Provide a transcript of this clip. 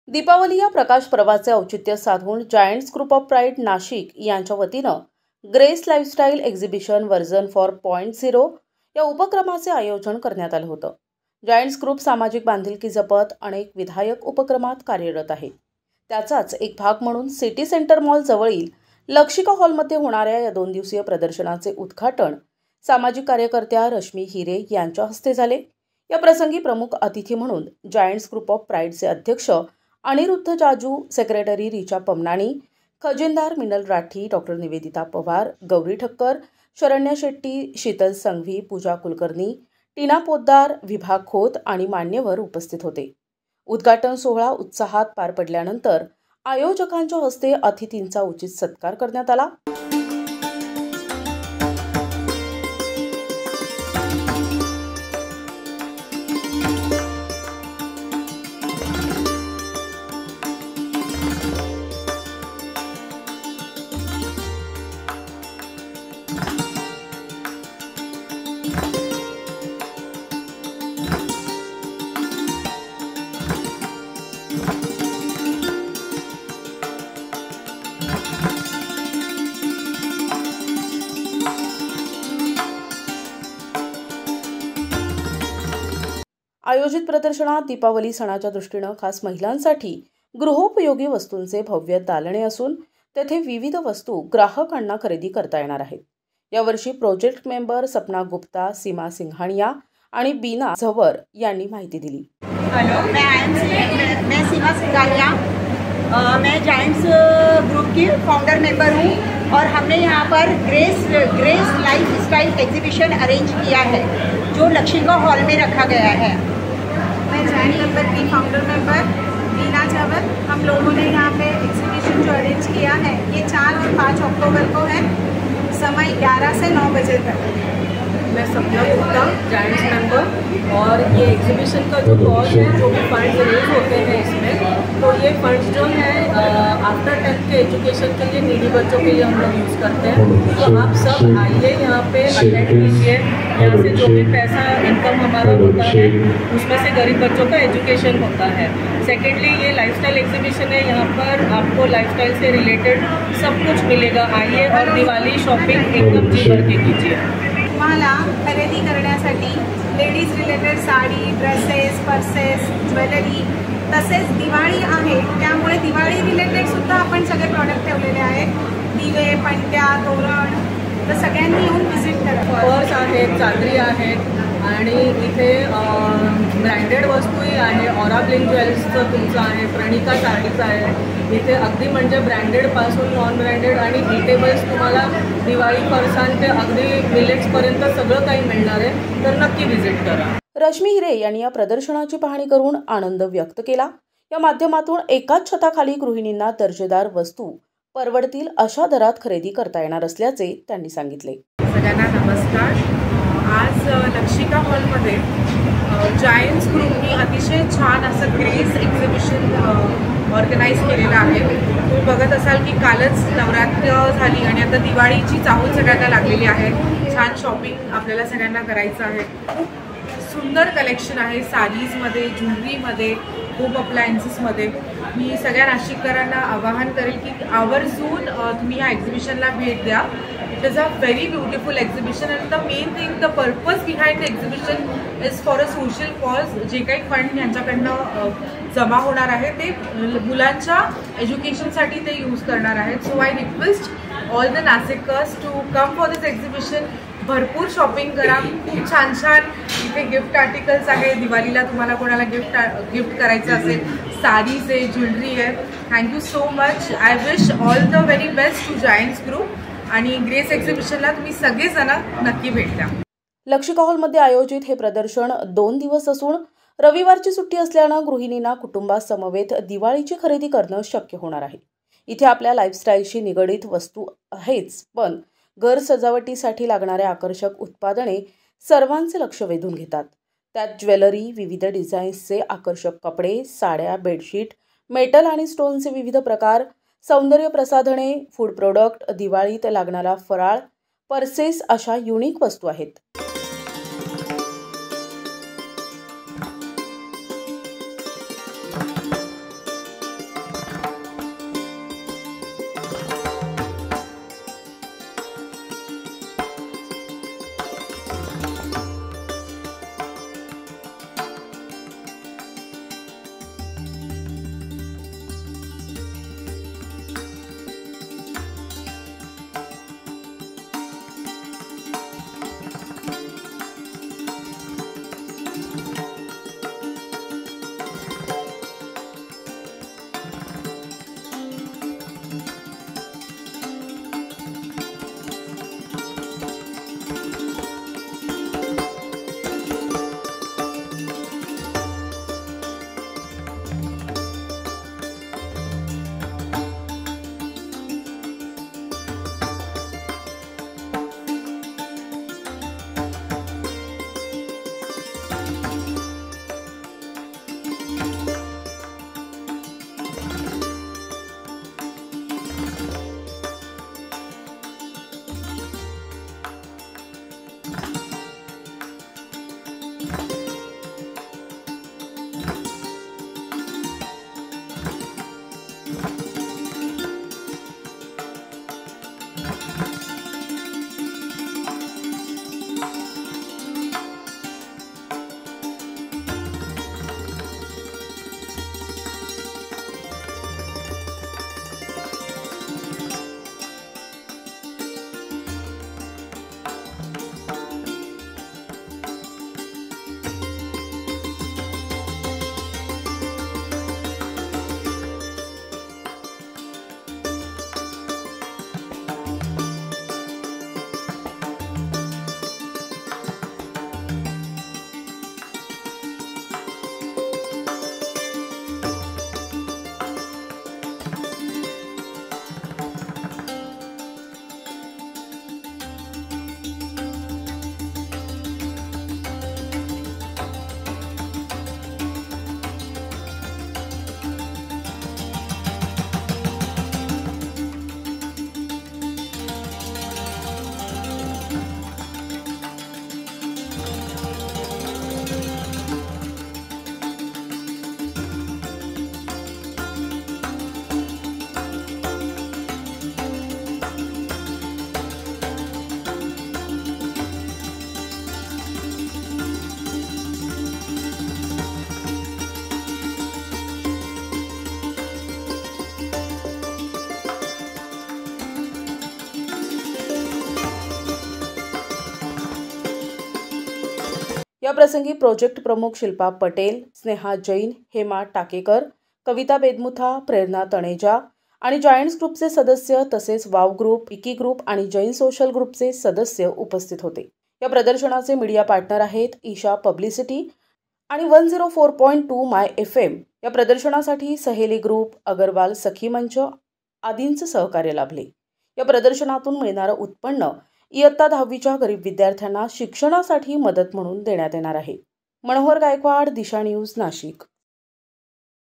दीपावली या प्रकाश पर्वाचे औचित्य साधून giants group of pride Nashik यांच्या वतीनं ग्रेस लाईफस्टाईल एक्झिबिशन व्हर्जन 4.0 या उपक्रमाचे आयोजन करण्यात आलं होतं। जायंट्स ग्रुप सामाजिक बांधिलकी जपत अनेक विधायक उपक्रमात कार्यरत आहे। त्याचाच एक भाग म्हणून सिटी सेंटर मॉल जवळील लक्षिका हॉलमध्ये होणाऱ्या या 2 दिवसीय प्रदर्शनाचे उद्घाटन सामाजिक कार्यकर्त्या रश्मी हिरे यांच्या हस्ते झाले। या प्रसंगी प्रमुख अतिथी म्हणून जायंट्स ग्रुप ऑफ प्राईडचे अध्यक्ष अनिरुद्ध जाजू, सेक्रेटरी रिचा पमनानी, खजिनदार मिनल राठी, डॉक्टर निवेदिता पवार, गौरी ठक्कर, शरण्या शेट्टी, शीतल संघवी, पूजा कुलकर्णी, टीना पोद्दार, विभा खोत आणि मान्यवर उपस्थित होते। उद्घाटन सोहळा उत्साहात पार पडल्यानंतर आयोजकांच्या हस्ते अतिथींचा उचित सत्कार करण्यात आला। आयोजित प्रदर्शनात दीपावली सणाच्या दृष्टीने खास महिलांसाठी गृहोपयोगी वस्तूंचे भव्य दालने असून तेथे विविध वस्तू ग्राहकांना खरेदी करता येणार आहेत। यावर्षी प्रोजेक्ट मेंबर सपना गुप्ता, सीमा सिंघानिया आणि बीना झवर यांनी माहिती दिली। हेलो, मैं सीमा सिंघानिया, मैं जायंट्स ग्रुप की फाउंडर मेंबर हूँ और हमने यहाँ पर ग्रेस लाइफस्टाइल एग्जीबिशन अरेंज किया है जो लक्षिका हॉल में रखा गया है। मैं जायंट नंबर की फाउंडर मेंबर बीना झवर, हम लोगों ने यहाँ पे एग्जीबिशन जो अरेंज किया है ये 4 और 5 अक्टूबर को है, समय 11 से 9 बजे तक। मैं सपना गुप्ता, जायंट्स मेंबर, और ये एग्जीबिशन का जो कॉज है, जो भी फंड्स रेज होते हैं इसमें, तो ये फंड्स जो है आफ्टर 10th के एजुकेशन के लिए नीडी बच्चों के लिए हम लोग यूज़ करते हैं। तो आप सब आइए यहाँ पे अटेंड कीजिए। यहाँ से जो भी पैसा इनकम हमारा होता है उसमें से गरीब बच्चों का एजुकेशन होता है। सेकेंडली ये लाइफस्टाइल एग्जीबिशन है, यहाँ पर आपको लाइफस्टाइल से रिलेटेड सब कुछ मिलेगा। आइए और दिवाली शॉपिंग एकदम जी भर के कीजिए। तुम्हाला खरेदी करण्यासाठी ladies related sari, dresses, purses, jewellery, तसेच दिवाळी आहे त्यामुळे दिवाळी रिलेटेड सुद्धा आपण सगळे प्रॉडक्ट ठेवलेले आहेत। दिवे, पणत्या, तोरण, तर सगळ्यांनी येऊन व्हिजिट करा। पर्स आहेत, चादरी आहेत आणि इथे ब्रँडेड वस्तूही आहे। ऑरा ब्लिंक ज्वेल्सचं तुमचं आहे, प्रणिका साडीचं आहे। इथे अगदी म्हणजे ब्रँडेडपासून नॉन ब्रँडेड आणि इटेबल्स तुम्हाला दिवाळी फरसान ते अगदी मिलेट्सपर्यंत सगळं काही मिळणार आहे, तर नक्की व्हिजिट करा। रश्मी हिरे यांनी या प्रदर्शनाची पाहणी करून आनंद व्यक्त केला। या माध्यमातून एकाच छताखाली गृहिणींना दर्जेदार वस्तू परवडतील अशा दरात खरेदी करता येणार असल्याचे त्यांनी सांगितले। सगळ्यांना नमस्कार। आज लक्षिका हॉलमध्ये जायंट्स ग्रुपनी अतिशय छान असं ग्रेस एक्झिबिशन ऑर्गनाईज केलेलं आहे। तुम्ही बघत असाल की कालच नवरात्र झाली आणि आता दिवाळीची चाहूल सगळ्यांना लागलेली आहे। छान शॉपिंग आपल्याला सगळ्यांना करायचं आहे। खूप सुंदर कलेक्शन आहे साडीजमध्ये, ज्वेलरीमध्ये, होम अप्लायन्सेसमध्ये। मी सगळ्या नाशिककरांना आवाहन करेल की आवर्जून तुम्ही या एक्झिबिशनला भेट द्या। It is a very beautiful exhibition and the main thing, the purpose behind the exhibition is for a social cause. जे काही फंड यांच्याकडनं जमा होणार आहे ते मुलांच्या एज्युकेशनसाठी ते यूज करणार आहेत। So I request all the Nashikars to come for this exhibition. भरपूर शॉपिंग करा, खूप छान छान इथे गिफ्ट आर्टिकल्स आहे। दिवाळीला तुम्हाला कोणाला गिफ्ट करायचं असेल, साडीज आहे, ज्वेलरी आहे। Thank you so much. I wish all the very best to Giants Group आणि ग्रेस एक्झिबिशनला तुम्ही सगळेजण नक्की भेट द्या। लक्षिका हॉलमध्ये आयोजित हे प्रदर्शन 2 दिवस असून रविवारची सुट्टी असल्यानं गृहिणींना कुटुंबासमवेत दिवाळीची खरेदी करणं शक्य होणार आहे। इथे आपल्या लाईफस्टाईलशी निगडीत वस्तू आहेच, पण घर सजावटीसाठी लागणाऱ्या आकर्षक उत्पादने सर्वांचे लक्ष वेधून घेतात। त्यात ज्वेलरी, विविध डिझाईन्सचे आकर्षक कपडे, साड्या, बेडशीट, मेटल आणि स्टोनचे विविध प्रकार, सौंदर्य प्रसाधने, फूड प्रोडक्ट, दिवाळीत लागणारा फराळ, पर्सेस अशा युनिक वस्तू आहेत। याप्रसंगी प्रोजेक्ट प्रमुख शिल्पा पटेल, स्नेहा जैन, हेमा टाकेकर, कविता बेदमुथा, प्रेरणा तणेजा आणि जायंट्स ग्रुपचे सदस्य तसेच वाव ग्रुप, विकी ग्रुप आणि जैन सोशल ग्रुपचे सदस्य उपस्थित होते. या प्रदर्शनाचे मीडिया पार्टनर आहेत ईशा पब्लिसिटी आणि 104.2 माय FM. या प्रदर्शनासाठी सहेली ग्रुप, अगरवाल सखी मंच आदींचं सहकार्य लाभले. या प्रदर्शनातून मिळणारं उत्पन्न इयत्ता 10वीच्या गरीब विद्यार्थ्यांना शिक्षणासाठी मदत म्हणून देण्यात येणार आहे. मनोहर गायकवाड, दिशा न्यूज, नाशिक.